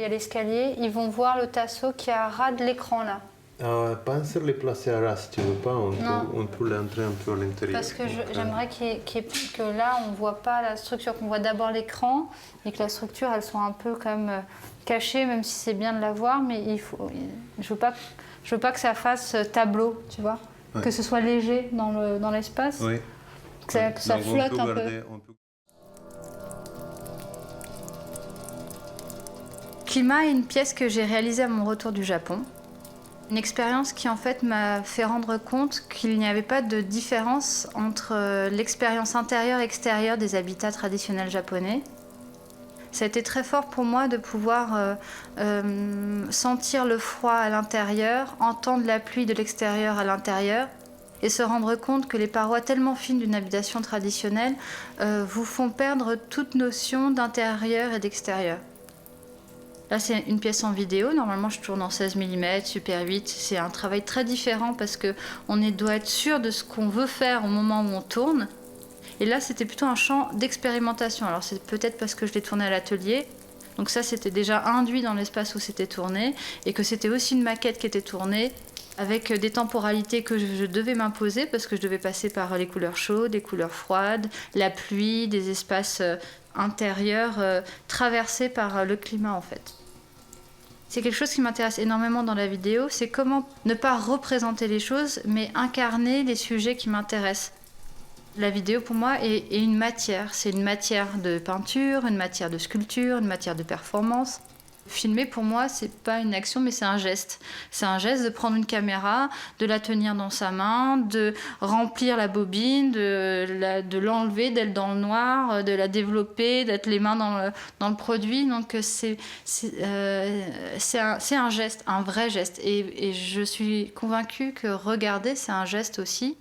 y a l'escalier, ils vont voir le tasseau qui est à ras de l'écran là. Pense à les placer à ras, si tu veux pas, on peut l'entrer un peu à l'intérieur. Parce que j'aimerais que là, on ne voit pas la structure, qu'on voit d'abord l'écran et que la structure, elle soit un peu comme cachée, même si c'est bien de la voir, mais je veux pas que ça fasse tableau, tu vois, que ce soit léger dans l'espace, que ça flotte un peu. Climat est une pièce que j'ai réalisée à mon retour du Japon. Une expérience qui en fait m'a fait rendre compte qu'il n'y avait pas de différence entre l'expérience intérieure et extérieure des habitats traditionnels japonais. Ça a été très fort pour moi de pouvoir sentir le froid à l'intérieur, entendre la pluie de l'extérieur à l'intérieur et se rendre compte que les parois tellement fines d'une habitation traditionnelle vous font perdre toute notion d'intérieur et d'extérieur. Là, c'est une pièce en vidéo. Normalement, je tourne en 16 mm, Super 8. C'est un travail très différent parce qu'on doit être sûr de ce qu'on veut faire au moment où on tourne. Et là, c'était plutôt un champ d'expérimentation. Alors, c'est peut-être parce que je l'ai tourné à l'atelier. Donc ça, c'était déjà induit dans l'espace où c'était tourné. Et que c'était aussi une maquette qui était tournée avec des temporalités que je devais m'imposer parce que je devais passer par les couleurs chaudes, les couleurs froides, la pluie, des espaces intérieurs traversés par le climat, en fait. C'est quelque chose qui m'intéresse énormément dans la vidéo, c'est comment ne pas représenter les choses, mais incarner les sujets qui m'intéressent. La vidéo, pour moi, est une matière. C'est une matière de peinture, une matière de sculpture, une matière de performance. Filmer, pour moi, c'est pas une action, mais c'est un geste. C'est un geste de prendre une caméra, de la tenir dans sa main, de remplir la bobine, de l'enlever, d'être dans le noir, de la développer, d'être les mains dans le produit. Donc c'est un geste, un vrai geste. Et je suis convaincue que regarder, c'est un geste aussi.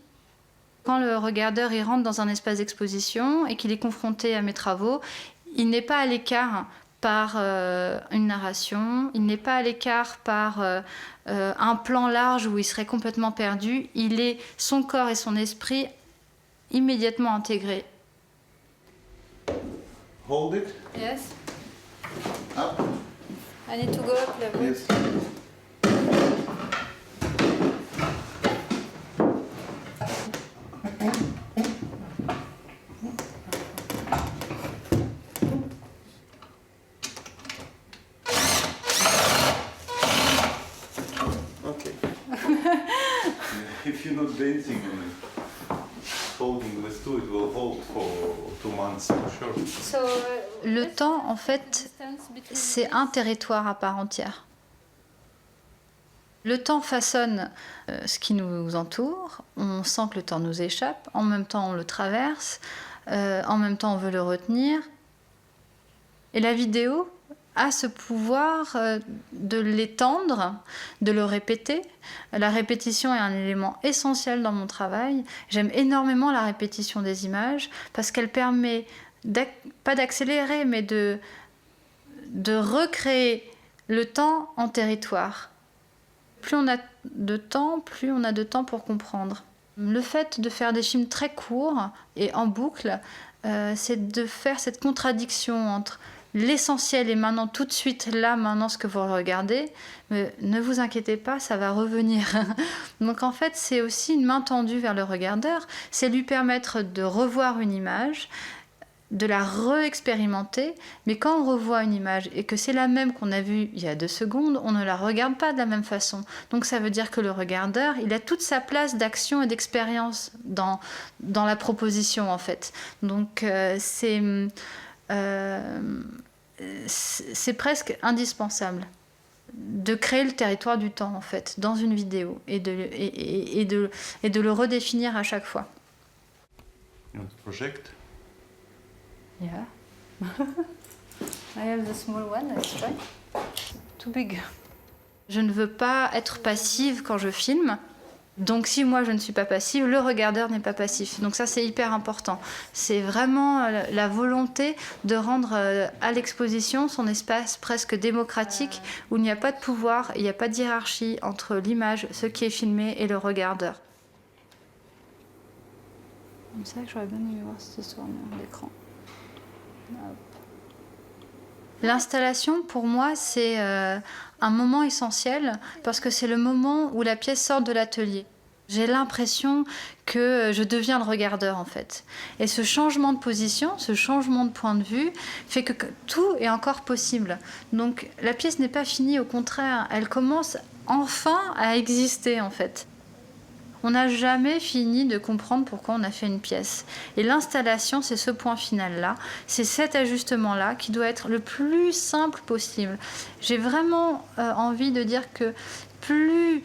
Quand le regardeur il rentre dans un espace d'exposition et qu'il est confronté à mes travaux, il n'est pas à l'écart par une narration, il n'est pas à l'écart par un plan large où il serait complètement perdu, son corps et son esprit immédiatement intégrés. Hold it. Yes. Up. I need to go up level. Yes. If you're not dancing and holding this too, it will hold for 2 months for sure. Le temps, en fait, c'est un territoire à part entière. Le temps façonne ce qui nous entoure, on sent que le temps nous échappe, en même temps on le traverse, en même temps on veut le retenir. Et la vidéo a ce pouvoir de l'étendre, de le répéter. La répétition est un élément essentiel dans mon travail. J'aime énormément la répétition des images parce qu'elle permet, pas d'accélérer, mais de recréer le temps en territoire. Plus on a de temps, plus on a de temps pour comprendre. Le fait de faire des films très courts et en boucle, c'est de faire cette contradiction entre l'essentiel est maintenant tout de suite là, maintenant ce que vous regardez, mais ne vous inquiétez pas, ça va revenir. Donc en fait, c'est aussi une main tendue vers le regardeur, c'est lui permettre de revoir une image, de la re-expérimenter, mais quand on revoit une image et que c'est la même qu'on a vue il y a 2 secondes, on ne la regarde pas de la même façon. Donc ça veut dire que le regardeur, il a toute sa place d'action et d'expérience dans la proposition en fait. Donc c'est presque indispensable de créer le territoire du temps en fait dans une vidéo et de le redéfinir à chaque fois. You want to project? Yeah. I have the small one, let's try. Too big. Je ne veux pas être passive quand je filme. Donc si moi je ne suis pas passive, le regardeur n'est pas passif. Donc ça c'est hyper important. C'est vraiment la volonté de rendre à l'exposition son espace presque démocratique où il n'y a pas de pouvoir, il n'y a pas de hiérarchie entre l'image, ce qui est filmé et le regardeur. C'est ça que j'aurais bien aimé voir cette histoire à l'écran. Hop. L'installation, pour moi, c'est un moment essentiel parce que c'est le moment où la pièce sort de l'atelier. J'ai l'impression que je deviens le regardeur en fait. Et ce changement de position, ce changement de point de vue fait que tout est encore possible. Donc la pièce n'est pas finie, au contraire, elle commence enfin à exister en fait. On n'a jamais fini de comprendre pourquoi on a fait une pièce. Et l'installation, c'est ce point final-là, c'est cet ajustement-là qui doit être le plus simple possible. J'ai vraiment envie de dire que plus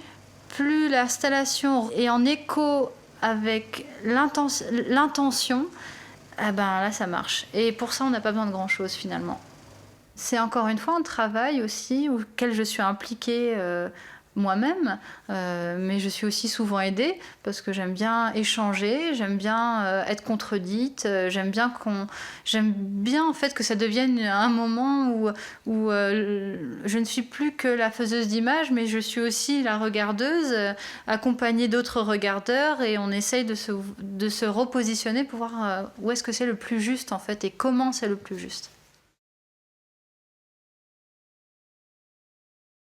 l'installation est en écho avec l'intention, eh ben là ça marche. Et pour ça, on n'a pas besoin de grand-chose finalement. C'est encore une fois un travail aussi auquel je suis impliquée moi-même, mais je suis aussi souvent aidée parce que j'aime bien échanger, j'aime bien être contredite, j'aime bien en fait que ça devienne un moment où je ne suis plus que la faiseuse d'images, mais je suis aussi la regardeuse, accompagnée d'autres regardeurs, et on essaye de se repositionner pour voir où est-ce que c'est le plus juste en fait et comment c'est le plus juste.